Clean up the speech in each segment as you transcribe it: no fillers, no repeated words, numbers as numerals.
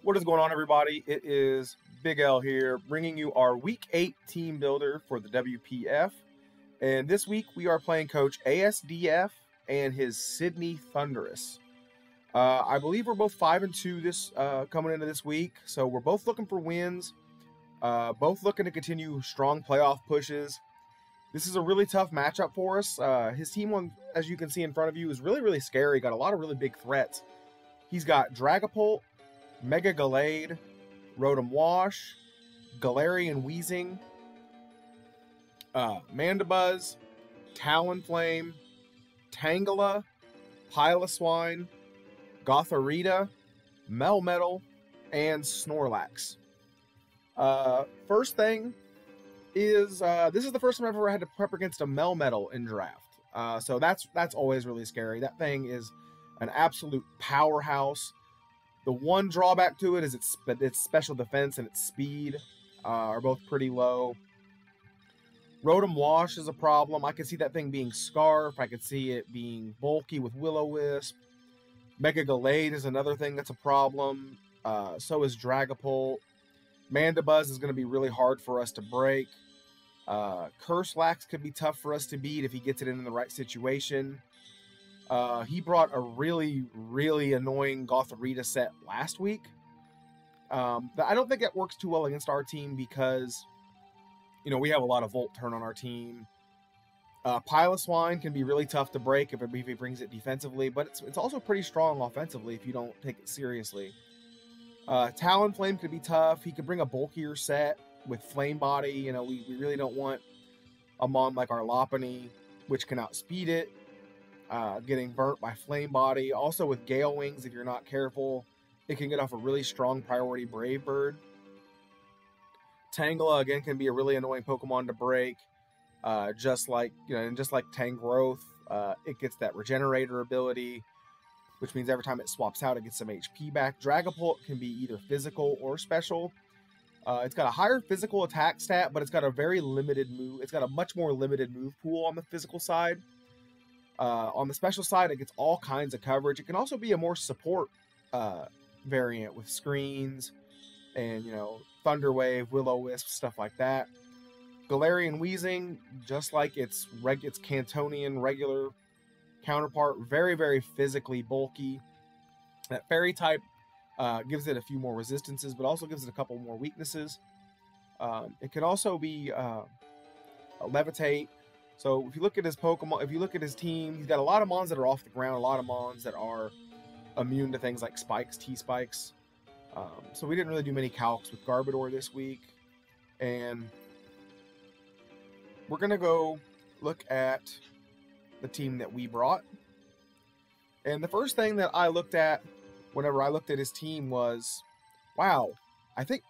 What is going on, everybody? It is Big L here, bringing you our Week 8 team builder for the WPF. And this week, we are playing Coach ASDF and his Sydney Thunderous. I believe we're both 5-2 this coming into this week, so we're both looking for wins, both looking to continue strong playoff pushes. This is a really tough matchup for us. His team, as you can see in front of you, is really scary. Got a lot of really big threats. He's got Dragopol, Mega Gallade, Rotom Wash, Galarian Weezing, Mandibuzz, Talonflame, Tangela, Piloswine, Gothorita, Melmetal, and Snorlax. First thing is, this is the first time I've ever had to prep against a Melmetal in draft. So that's always really scary. That thing is an absolute powerhouse. The one drawback to it is its special defense and its speed are both pretty low. Rotom Wash is a problem. I could see that thing being Scarf. I could see it being bulky with Will-O-Wisp. Mega Gallade is another thing that's a problem. So is Dragopol. Mandibuzz is going to be really hard for us to break. Curslax could be tough for us to beat if he gets it in the right situation. He brought a really annoying Gothorita set last week. I don't think it works too well against our team because, you know, we have a lot of Volt Turn on our team. Piloswine can be really tough to break if he brings it defensively, but it's also pretty strong offensively if you don't take it seriously. Talonflame could be tough. He could bring a bulkier set with Flame Body. You know, we really don't want a mon like our Lopunny, which can outspeed it. Getting burnt by Flame Body. Also with Gale Wings, if you're not careful, it can get off a really strong priority Brave Bird. Tangela, again, can be a really annoying Pokemon to break. Just like Tangrowth, it gets that Regenerator ability, which means every time it swaps out, it gets some HP back. Dragopol can be either physical or special. It's got a higher physical attack stat, but it's got a very limited move. It's got a much more limited move pool on the physical side. On the special side, it gets all kinds of coverage. It can also be a more support variant with screens and, you know, Thunder Wave, Will-O-Wisp, stuff like that. Galarian Weezing, just like its Cantonian regular counterpart, very physically bulky. That Fairy type gives it a few more resistances, but also gives it a couple more weaknesses. It can also be a Levitate. So if you look at his Pokemon, if you look at his team, he's got a lot of mons that are off the ground, a lot of mons that are immune to things like spikes, T-spikes. So we didn't really do many calcs with Garbodor this week. And we're going to go look at the team that we brought. And the first thing that I looked at whenever I looked at his team was, wow, I think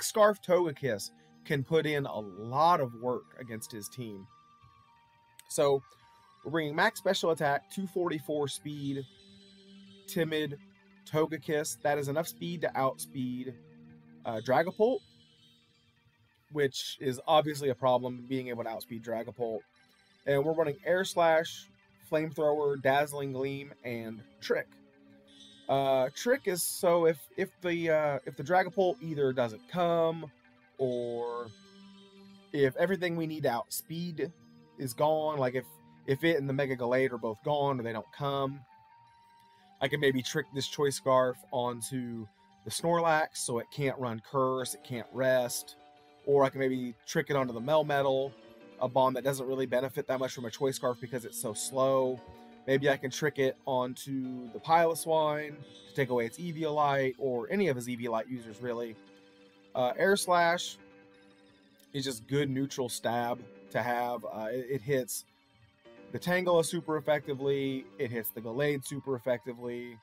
Scarf Togekiss can put in a lot of work against his team. So we're bringing max special attack, 244 speed, timid, Togekiss. That is enough speed to outspeed Dragopol, which is obviously a problem, being able to outspeed Dragopol. And we're running Air Slash, Flamethrower, Dazzling Gleam, and Trick. Trick is so if the Dragopol either doesn't come, or if everything we need to outspeed is gone, like if it and the Mega Gallade are both gone or they don't come, I can maybe trick this Choice Scarf onto the Snorlax so it can't run Curse, it can't rest, or I can maybe trick it onto the Melmetal, a bond that doesn't really benefit that much from a Choice Scarf because it's so slow. Maybe I can trick it onto the Piloswine to take away its Eviolite, or any of his Eviolite users really. Air Slash is just good neutral stab to have. It hits the Tangela super effectively. It hits the Gallade super effectively.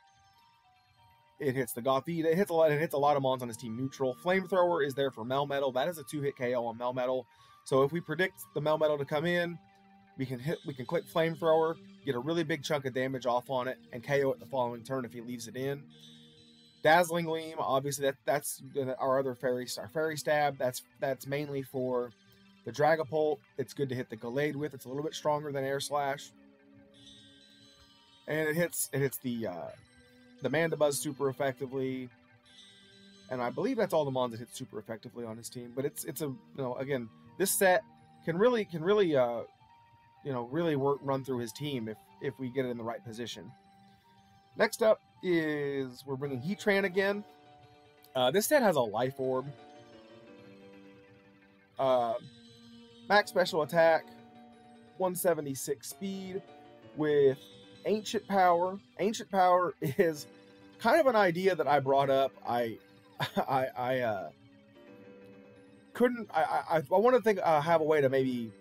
It hits the Gothita. It hits a lot of mons on his team neutral. Flamethrower is there for Melmetal. That is a 2-hit KO on Melmetal. So if we predict the Melmetal to come in, we can click Flamethrower, get a really big chunk of damage off on it, and KO it the following turn if he leaves it in. Dazzling Gleam, obviously that's our other fairy stab. That's mainly for the Dragopol. It's good to hit the Gallade with. It's a little bit stronger than Air Slash. And it hits the Mandibuzz super effectively. and I believe that's all the mons that hit super effectively on his team. But it's a, you know, again, this set can really really run through his team if we get it in the right position. Next up is we're bringing Heatran again. This set has a life orb. Max special attack, 176 speed with ancient power. Ancient power is kind of an idea that I brought up. I want to think have a way to maybe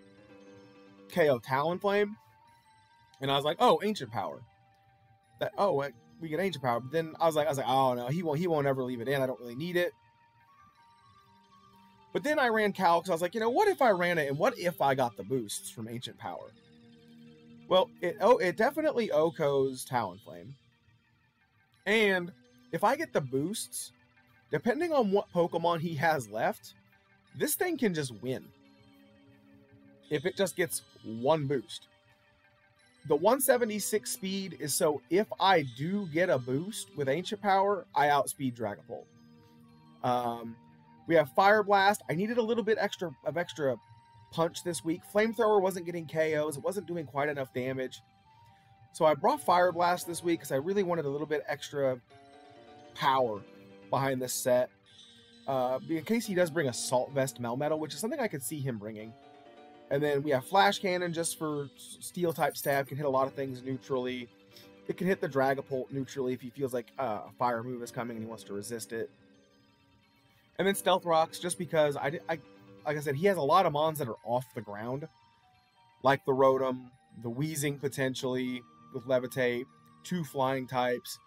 KO Talonflame, and I was like, oh, ancient power. We get ancient power. But then I was like, oh no, he won't ever leave it in. I don't really need it. But then I ran Cal because I was like, you know, what if I ran it and what if I got the boosts from ancient power? Well, it definitely OHKOs Talonflame. And if I get the boosts, depending on what Pokemon he has left, this thing can just win. If it just gets one boost. The 176 speed is so if I do get a boost with ancient power, I outspeed Dragopol. We have Fire Blast. I needed a little bit extra punch this week. Flamethrower wasn't getting KOs. It wasn't doing quite enough damage. So I brought Fire Blast this week because I really wanted a little bit extra power behind this set. In case he does bring Assault Vest Melmetal, which is something I could see him bringing. And then we have Flash Cannon just for Steel type stab. Can hit a lot of things neutrally. It can hit the Dragapult neutrally if he feels like a fire move is coming and he wants to resist it. And then Stealth Rocks, just because like I said, he has a lot of mons that are off the ground, like the Rotom, the Wheezing potentially with Levitate, 2 flying types.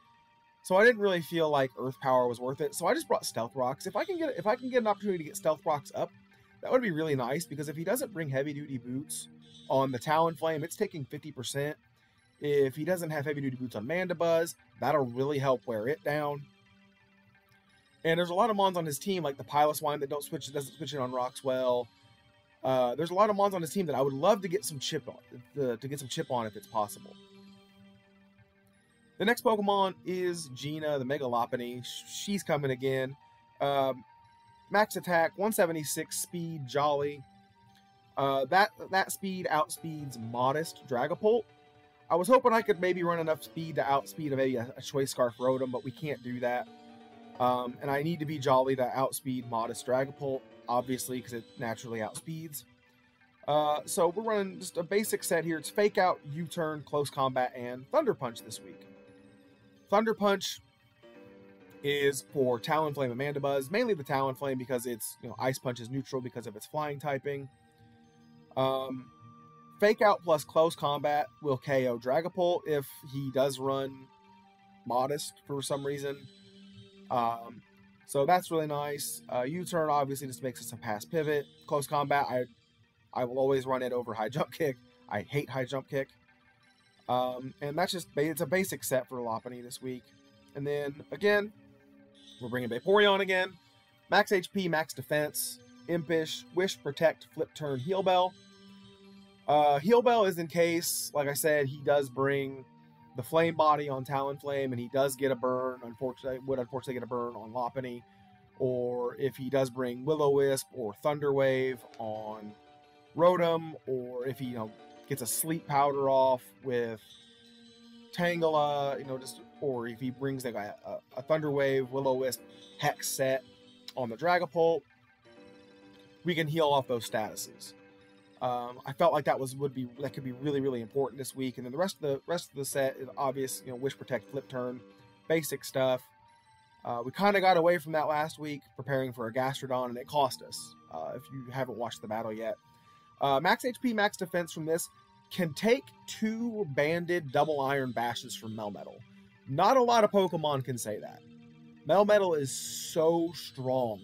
So I didn't really feel like Earth Power was worth it. So I just brought Stealth Rocks. If I can get an opportunity to get Stealth Rocks up, that would be really nice, because if he doesn't bring heavy duty boots on the Talonflame, it's taking 50%. If he doesn't have heavy duty boots on Mandibuzz, that'll really help wear it down. And there's a lot of mons on his team, like the Piloswine that doesn't switch it on rocks well. There's a lot of mons on his team that I would love to get some chip on, if it's possible. The next Pokemon is Gina, the Mega Lopunny. She's coming again. Max attack, 176 speed, Jolly. That speed outspeeds Modest Dragapult. I was hoping I could maybe run enough speed to outspeed maybe a Choice Scarf Rotom, but we can't do that. And I need to be Jolly to outspeed Modest Dragapult, obviously, because it naturally outspeeds. So we're running just a basic set here. It's Fake Out, U-Turn, Close Combat, and Thunder Punch this week. Thunder Punch is for Talonflame and Mandibuzz, mainly the Talonflame because it's, Ice Punch is neutral because of its flying typing. Fake Out plus Close Combat will KO Dragapult if he does run Modest for some reason. So that's really nice. U-Turn obviously just makes us a pass pivot. Close Combat, I will always run it over High Jump Kick. I hate High Jump Kick. And that's just, it's a basic set for Lopunny this week. And then, again, we're bringing Vaporeon again. Max HP, Max Defense, Impish, Wish, Protect, Flip Turn, Heal Bell. Heal Bell is in case, like I said, he does bring the Flame Body on Talonflame, and he does get a burn, unfortunately get a burn on Lopunny. Or if he does bring Will-O-Wisp or Thunder Wave on Rotom, or if he, gets a Sleep Powder off with Tangela, or if he brings like a Thunder Wave, Will-O-Wisp, Hex set on the Dragapult, we can heal off those statuses. I felt like that could be really, really important this week. And then the rest of the set is obvious, Wish, Protect, Flip Turn, basic stuff. We kind of got away from that last week, preparing for a Gastrodon, and it cost us. If you haven't watched the battle yet, Max HP, Max Defense from this can take 2 banded double iron bashes from Melmetal. Not a lot of Pokemon can say that. Melmetal is so strong.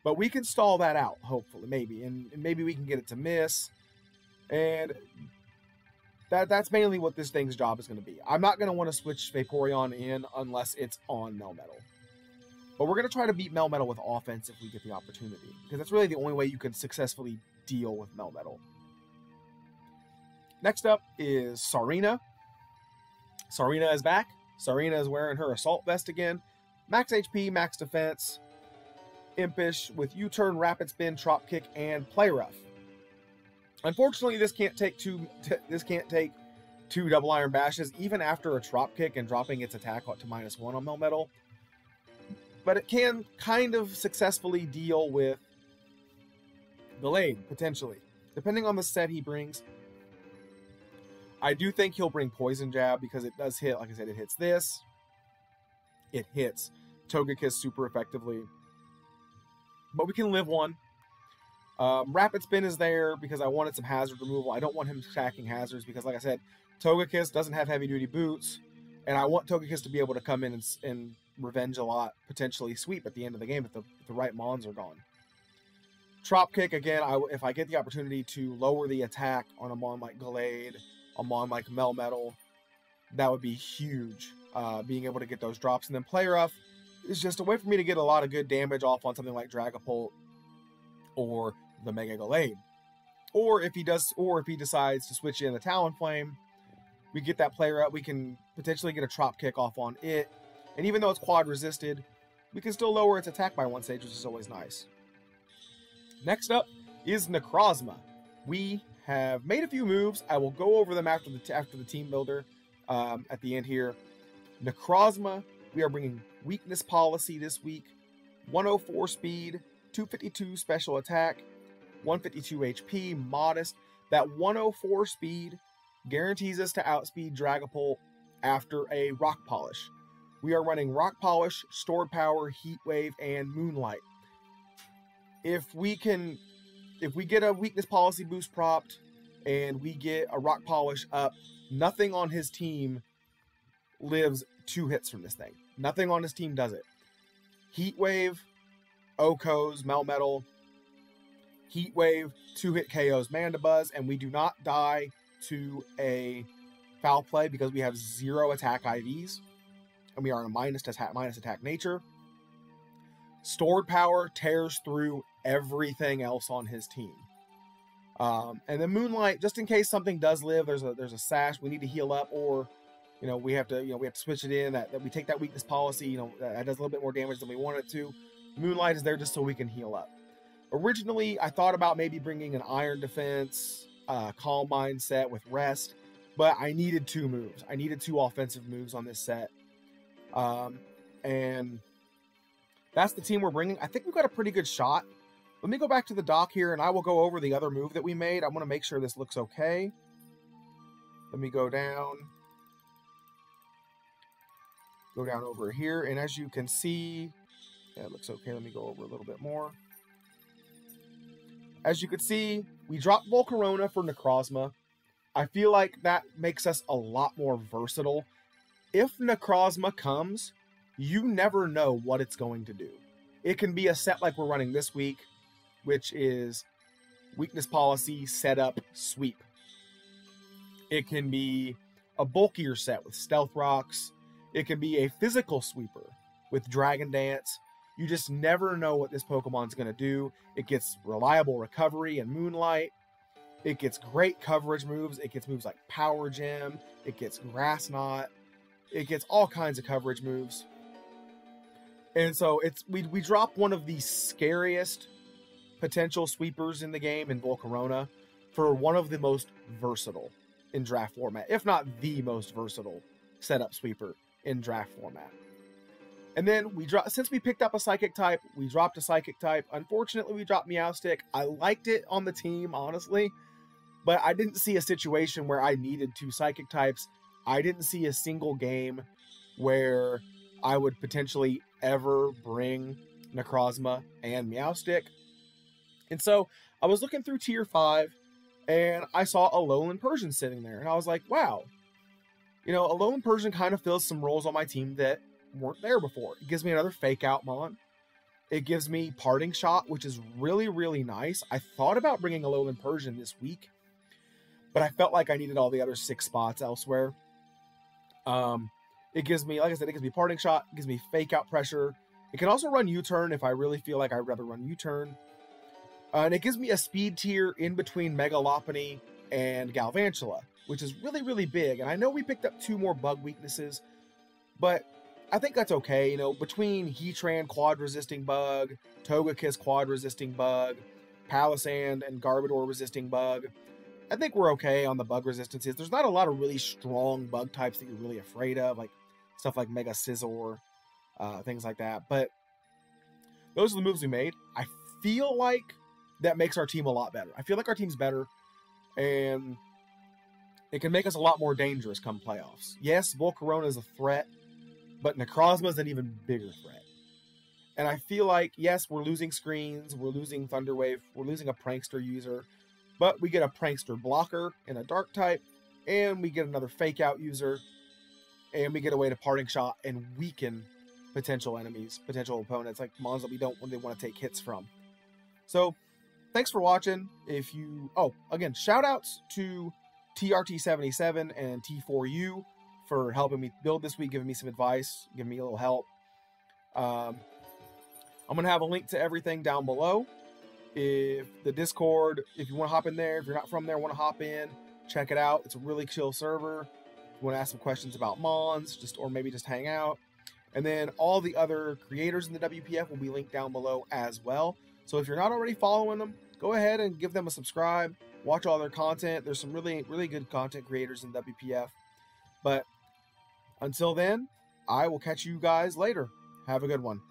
But we can stall that out, hopefully, maybe. And maybe we can get it to miss. And that's mainly what this thing's job is going to be. I'm not going to want to switch Vaporeon in unless it's on Melmetal. But we're going to try to beat Melmetal with offense if we get the opportunity. Because that's really the only way you can successfully deal with Melmetal. Next up is Serena. Serena is back. Serena is wearing her Assault Vest again. Max HP, Max Defense. Impish with U-turn, Rapid Spin, Trop Kick, and Play Rough. Unfortunately, this can't take two Double Iron Bashes, even after a Trop Kick and dropping its attack to -1 on Melmetal. But it can kind of successfully deal with Delayed, potentially. Depending on the set he brings. I do think he'll bring Poison Jab because it does hit, like I said, it hits this. It hits Togekiss super effectively. But we can live one. Rapid Spin is there because I wanted some hazard removal. I don't want him stacking hazards because, like I said, Togekiss doesn't have heavy-duty boots. And I want Togekiss to be able to come in and revenge a lot, potentially sweep at the end of the game if the right Mons are gone. Trop Kick, again, if I get the opportunity to lower the attack on a Mon like Gallade, a Mon like Melmetal, that would be huge, being able to get those drops. And then Play Rough is just a way for me to get a lot of good damage off on something like Dragopol or the Mega Gallade. Or if he decides to switch in the Talonflame, we get that Play Rough, we can potentially get a Trop Kick off on it. And even though it's quad resisted, we can still lower its attack by 1 stage, which is always nice. Next up is Necrozma. We have made a few moves. I will go over them after the team builder at the end here. Necrozma, we are bringing Weakness Policy this week. 104 speed, 252 special attack, 152 HP, modest. That 104 speed guarantees us to outspeed Dragopol after a Rock Polish. We are running Rock Polish, Stored Power, Heat Wave, and Moonlight. If we get a Weakness Policy boost propped and we get a Rock Polish up, nothing on his team lives 2 hits from this thing. Nothing on his team does it. Heat Wave, Okos, Melmetal, Heat Wave, 2-hit KOs Mandibuzz, and we do not die to a Foul Play because we have 0 attack IVs, and we are in a minus attack nature. Stored Power tears through everything else on his team. And then Moonlight, just in case something does live, there's a sash, we need to heal up, or we have to switch it in, that we take that Weakness Policy, that does a little bit more damage than we want it to. Moonlight is there just so we can heal up. Originally, I thought about maybe bringing an Iron Defense, Calm Mind set with Rest, but I needed 2 moves. I needed 2 offensive moves on this set. And that's the team we're bringing. I think we've got a pretty good shot. Let me go back to the dock here, and I will go over the other move that we made. I want to make sure this looks okay. Let me go down. Go down over here, and as you can see, yeah, it looks okay. Let me go over a little bit more. As you can see, we dropped Volcarona for Necrozma. I feel like that makes us a lot more versatile. If Necrozma comes, you never know what it's going to do. It can be a set like we're running this week, which is Weakness Policy, Setup, Sweep. It can be a bulkier set with Stealth Rocks. It can be a physical sweeper with Dragon Dance. You just never know what this Pokemon's going to do. It gets reliable recovery and Moonlight. It gets great coverage moves. It gets moves like Power Gem. It gets Grass Knot. It gets all kinds of coverage moves. And so we drop one of the scariest potential sweepers in the game in Volcarona for one of the most versatile in draft format, if not the most versatile setup sweeper in draft format. And then since we picked up a Psychic type, we dropped a Psychic type. Unfortunately, we dropped Meowstic. I liked it on the team, honestly, but I didn't see a situation where I needed 2 Psychic types. I didn't see a single game where I would potentially ever bring Necrozma and Meowstic. And so I was looking through Tier 5, and I saw a Alolan Persian sitting there, and I was like, wow. Alolan Persian kind of fills some roles on my team that weren't there before. It gives me another Fake Out Mon. It gives me Parting Shot, which is really, really nice. I thought about bringing Alolan Persian this week, but I felt like I needed all the other 6 spots elsewhere. It gives me, like I said, it gives me Parting Shot. It gives me Fake Out Pressure. It can also run U-Turn if I really feel like I'd rather run U-Turn. And it gives me a speed tier in between Mega Lopunny and Galvantula, which is really, really big. And I know we picked up 2 more bug weaknesses, but I think that's okay. You know, between Heatran quad resisting bug, Togekiss quad resisting bug, Palisand and Garbodor resisting bug, I think we're okay on the bug resistances. There's not a lot of really strong bug types that you're really afraid of, like stuff like Mega Scizor, things like that. But those are the moves we made. I feel like that makes our team a lot better. I feel like our team's better, and it can make us a lot more dangerous come playoffs. Yes, Volcarona is a threat, but Necrozma is an even bigger threat. And I feel like, yes, we're losing screens, we're losing Thunderwave, we're losing a Prankster user, but we get a Prankster blocker in a Dark type, and we get another Fake Out user, and we get a way to Parting Shot and weaken potential enemies, potential opponents, like mons that we don't really want to take hits from. So, thanks for watching. If you... Oh, again, shout-outs to TRT77 and T4U for helping me build this week, giving me some advice, giving me a little help. I'm going to have a link to everything down below. If the Discord, if you want to hop in there, if you're not from there, want to hop in, check it out. It's a really chill server. If you want to ask some questions about mons, or maybe just hang out. And then all the other creators in the WPF will be linked down below as well. So if you're not already following them, go ahead and give them a subscribe. Watch all their content. There's some really, really good content creators in WPF. But until then, I will catch you guys later. Have a good one.